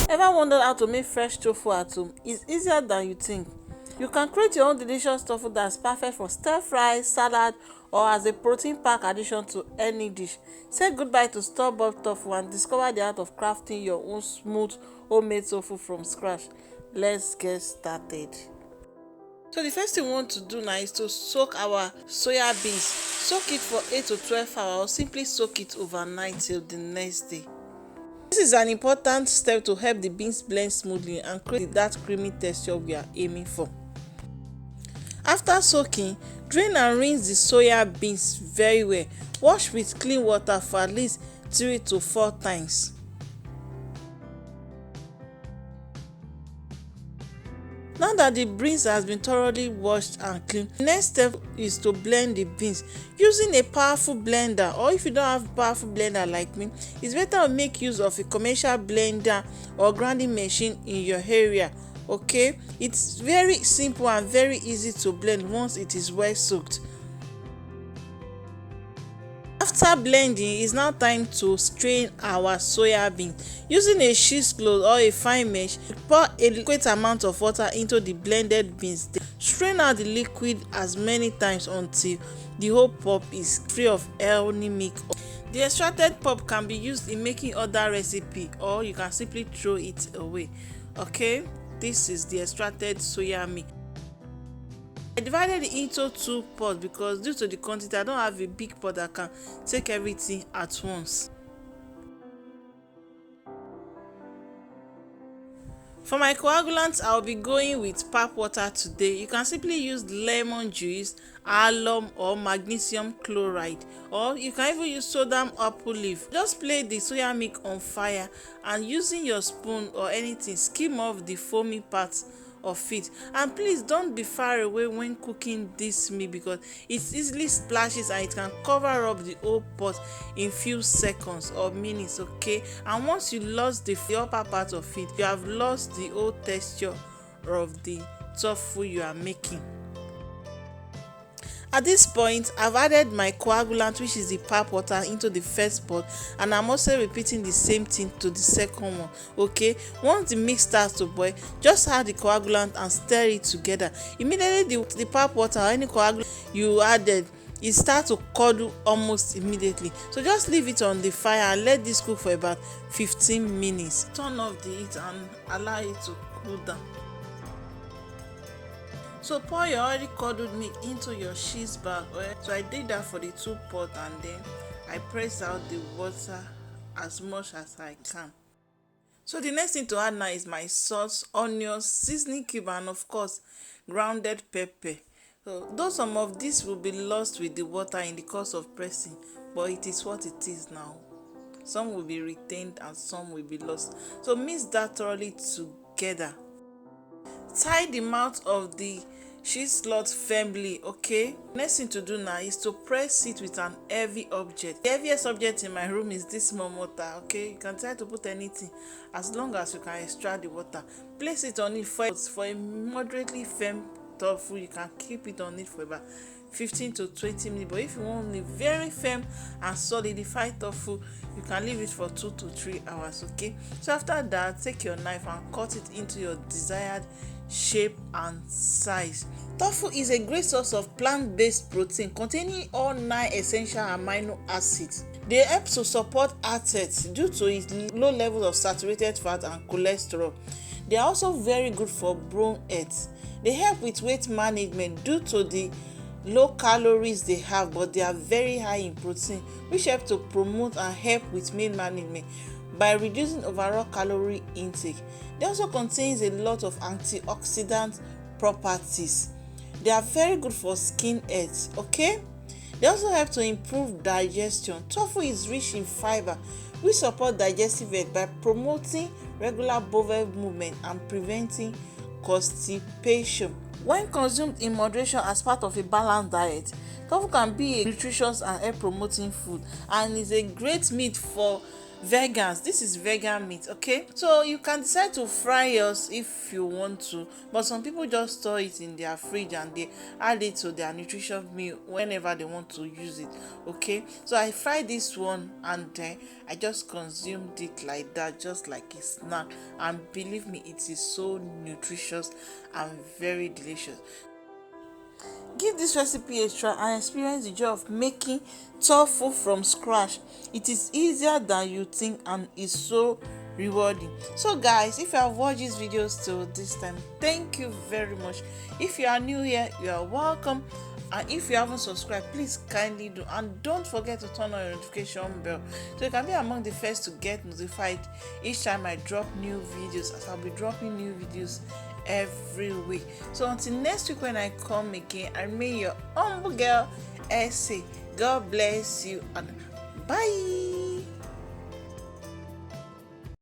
Ever wondered how to make fresh tofu at home? It's easier than you think. You can create your own delicious tofu that's perfect for stir fry, salad, or as a protein pack addition to any dish. Say goodbye to store-bought tofu and discover the art of crafting your own smooth homemade tofu from scratch. Let's get started. So the first thing we want to do now is to soak our soya beans. Soak it for 8 to 12 hours or simply soak it overnight till the next day. This is an important step to help the beans blend smoothly and create that creamy texture we are aiming for. After soaking, drain and rinse the soya beans very well. Wash with clean water for at least 3 to 4 times. Now that the beans has been thoroughly washed and cleaned, the next step is to blend the beans using a powerful blender, or if you don't have a powerful blender like me, it's better to make use of a commercial blender or grinding machine in your area. Okay, it's very simple and very easy to blend once it is well soaked. After blending, it's now time to strain our soya beans. Using a cheesecloth or a fine mesh, pour a liquid amount of water into the blended beans. Strain out the liquid as many times until the whole pulp is free of any milk. The extracted pulp can be used in making other recipes, or you can simply throw it away. Okay, this is the extracted soya milk. I divided it into 2 pots because due to the quantity, I don't have a big pot that can take everything at once. For my coagulants, I'll be going with pap water today. You can simply use lemon juice, alum, or magnesium chloride, or you can even use sodium apple leaf. Just place the soya milk on fire and using your spoon or anything, skim off the foamy parts of it, and please don't be far away when cooking this meat because it easily splashes and it can cover up the whole pot in few seconds or minutes. Okay, and once you lost the upper part of it, you have lost the whole texture of the tofu you are making. At this point, I've added my coagulant, which is the pap water, into the first pot, and I'm also repeating the same thing to the second one. Okay, once the mix starts to boil, just add the coagulant and stir it together. Immediately the pap water or any coagulant you added, it starts to curdle almost immediately. So just leave it on the fire and let this cook for about 15 minutes. Turn off the heat and allow it to cool down. So pour your already curdled milk into your cheese bag. So I did that for the 2 pots, and then I press out the water as much as I can. So the next thing to add now is my salt, onions, seasoning cube, and of course grounded pepper. So though some of this will be lost with the water in the course of pressing, but it is what it is now. Some will be retained and some will be lost. So mix that thoroughly together. Tie the mouth of the cheesecloth firmly. Okay, next thing to do now is to press it with an heavy object. The heaviest object in my room is this small mortar. Okay, you can try to put anything as long as you can extract the water. Place it on it for a moderately firm tofu. You can keep it on it for about 15 to 20 minutes, but if you want a very firm and solidified tofu, you can leave it for 2 to 3 hours. Okay, so after that, take your knife and cut it into your desired shape and size. Tofu is a great source of plant-based protein containing all 9 essential amino acids. They help to support heart health due to its low level of saturated fat and cholesterol. They are also very good for bone health. They help with weight management due to the low calories they have, but they are very high in protein, which help to promote and help with meal management by reducing overall calorie intake. They also contains a lot of antioxidant properties. They are very good for skin health. Okay, they also help to improve digestion. Tofu is rich in fiber, which support digestive health by promoting regular bowel movement and preventing constipation. When consumed in moderation as part of a balanced diet, tofu can be a nutritious and health promoting food, and is a great meat for vegans, this is vegan meat. Okay, so you can decide to fry yours if you want to, but some people just store it in their fridge and they add it to their nutrition meal whenever they want to use it. Okay, so I fried this one and then I just consumed it like that, just like a snack, and believe me, it is so nutritious and very delicious. Give this recipe a try and experience the joy of making tofu from scratch. It is easier than you think and is so rewarding. So guys, if you have watched these videos till this time, thank you very much. If you are new here, you are welcome, and if you haven't subscribed, please kindly do, and don't forget to turn on your notification bell so you can be among the first to get notified each time I drop new videos, as I'll be dropping new videos every week. So until next week when I come again, I remain your humble girl, Essay. God bless you and bye.